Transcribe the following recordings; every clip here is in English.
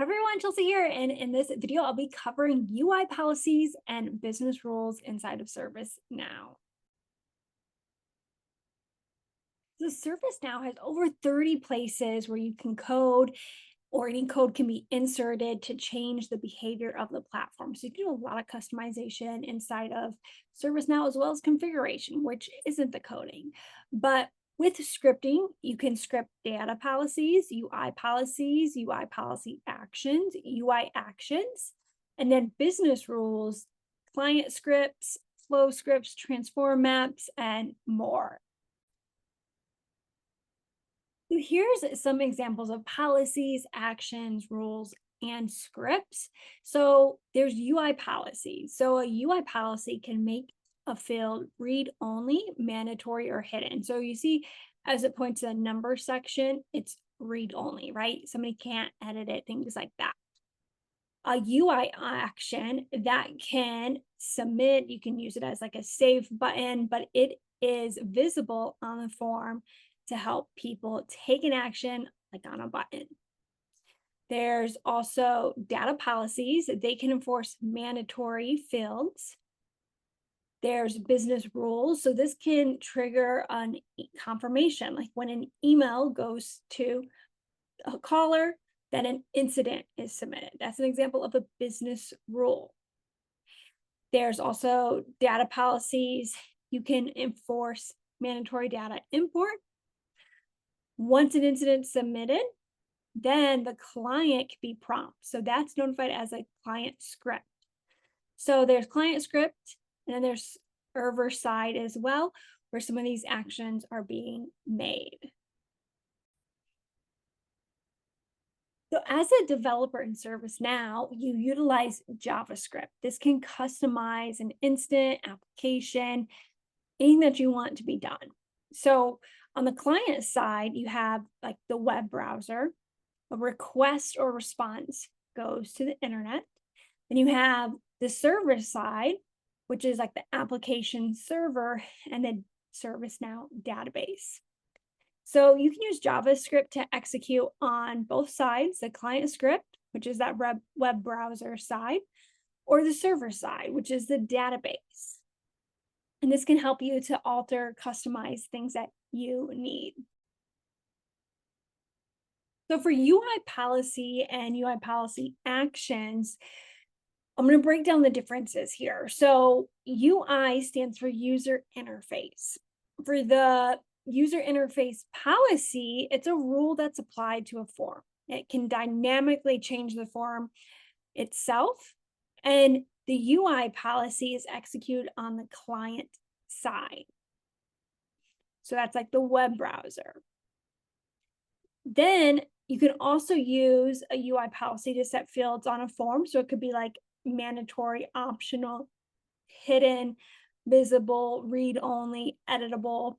Hi everyone, Chelsea here, and in this video, I'll be covering UI policies and business rules inside of ServiceNow. So ServiceNow has over 30 places where you can code or any code can be inserted to change the behavior of the platform. So you can do a lot of customization inside of ServiceNow as well as configuration, which isn't the coding. But with scripting, you can script data policies, UI policies, UI policy actions, UI actions, and then business rules, client scripts, flow scripts, transform maps, and more. So here's some examples of policies, actions, rules, and scripts. So there's UI policies. So a UI policy can make a field read only, mandatory, or hidden. So you see, as it points to the number section, it's read only, right? Somebody can't edit it, things like that. A UI action that can submit, you can use it as like a save button, but it is visible on the form to help people take an action like on a button. There's also data policies. They can enforce mandatory fields. There's business rules. So this can trigger an confirmation, like when an email goes to a caller, that an incident is submitted. That's an example of a business rule. There's also data policies. You can enforce mandatory data import. Once an incident is submitted, then the client can be prompt. So that's notified as a client script. So there's client script, and then there's server side as well, where some of these actions are being made. So as a developer in ServiceNow, you utilize JavaScript. This can customize an instant application, anything that you want to be done. So on the client side, you have like the web browser, a request or response goes to the internet. Then you have the server side, which is like the application server and the ServiceNow database. So you can use JavaScript to execute on both sides, the client script, which is that web browser side, or the server side, which is the database. And this can help you to alter, customize things that you need. So for UI policy and UI policy actions, I'm going to break down the differences here. So UI stands for user interface. For the user interface policy, it's a rule that's applied to a form. It can dynamically change the form itself, and the UI policy is executed on the client side. So that's like the web browser. Then you can also use a UI policy to set fields on a form. So it could be like mandatory, optional, hidden, visible, read only, editable.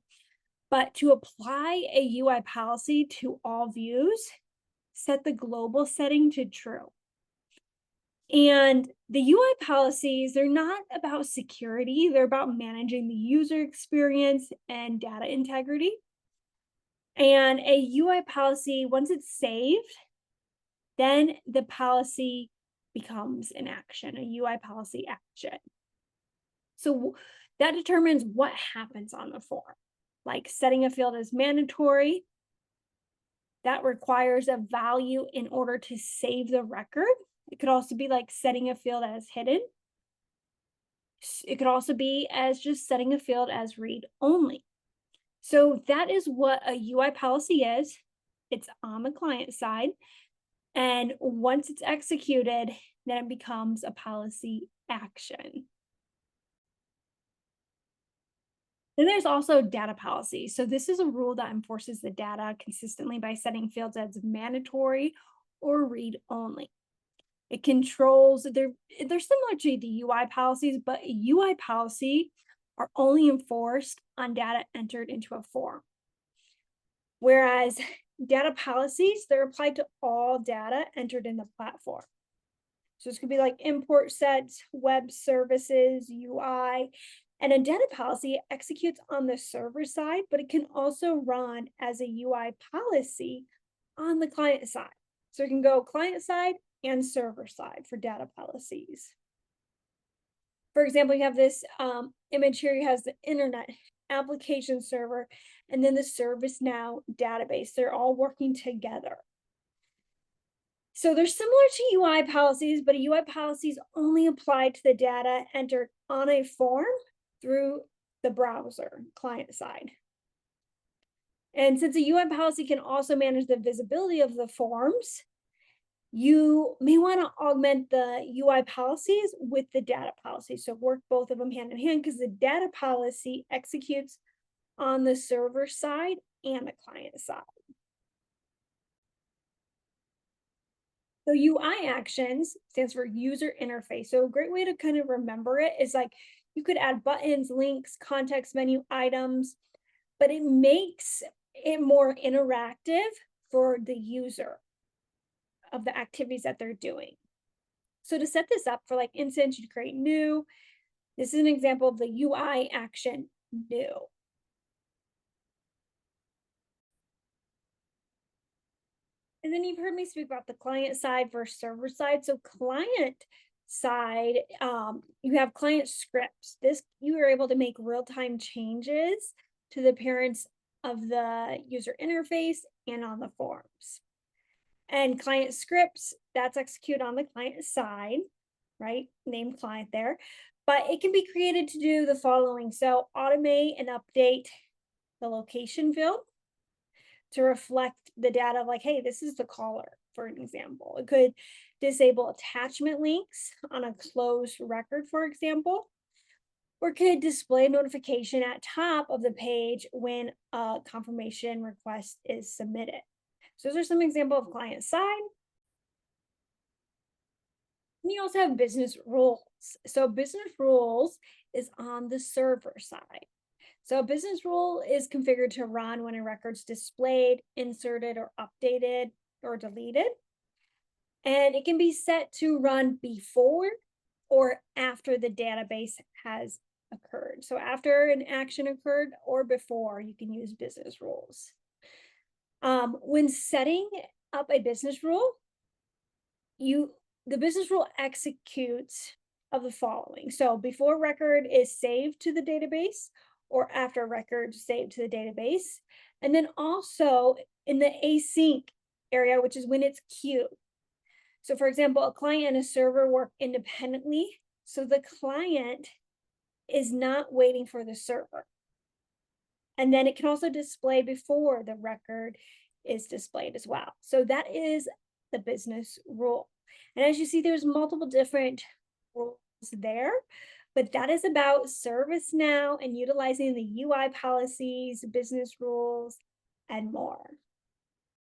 But to apply a UI policy to all views, set the global setting to true. And the UI policies, they're not about security, they're about managing the user experience and data integrity. And a UI policy, once it's saved, then the policy becomes an action, a UI policy action. So that determines what happens on the form, like setting a field as mandatory. That requires a value in order to save the record. It could also be like setting a field as hidden. It could also be as just setting a field as read only. So that is what a UI policy is. It's on the client side. And once it's executed, then it becomes a policy action. Then there's also data policy. So this is a rule that enforces the data consistently by setting fields as mandatory or read only. It controls, they're similar to the UI policies, but a UI policy are only enforced on data entered into a form. Whereas data policies, they're applied to all data entered in the platform. So this could be like import sets, web services, UI, and a data policy executes on the server side, but it can also run as a UI policy on the client side. So it can go client side and server side for data policies. For example, you have this image here. You have the internet application server and then the ServiceNow database. They're all working together. So they're similar to UI policies, but a UI policy is only applied to the data entered on a form through the browser client side. And since a UI policy can also manage the visibility of the forms, you may want to augment the UI policies with the data policy. So work both of them hand in hand because the data policy executes on the server side and the client side. So UI actions stands for user interface. So a great way to kind of remember it is like you could add buttons, links, context menu items, but it makes it more interactive for the user of the activities that they're doing. So to set this up for like instance, you create new. This is an example of the UI action new. And then you've heard me speak about the client side versus server side. So client side, you have client scripts. This you are able to make real-time changes to the appearance of the user interface and on the forms. And client scripts, that's executed on the client side, right? Name client there. But it can be created to do the following. So automate and update the location field to reflect the data of like, hey, this is the caller, for an example. It could disable attachment links on a closed record, for example, or could display notification at top of the page when a confirmation request is submitted. So those are some examples of client side. And you also have business rules. So business rules is on the server side. So a business rule is configured to run when a record's displayed, inserted, or updated, or deleted. And it can be set to run before or after the database has occurred. So after an action occurred or before, you can use business rules. When setting up a business rule, the business rule executes of the following. So before record is saved to the database or after record saved to the database. And then also in the async area, which is when it's queued. So for example, a client and a server work independently. So the client is not waiting for the server. And then it can also display before the record is displayed as well. So that is the business rule. And as you see, there's multiple different rules there, but that is about ServiceNow and utilizing the UI policies, business rules, and more.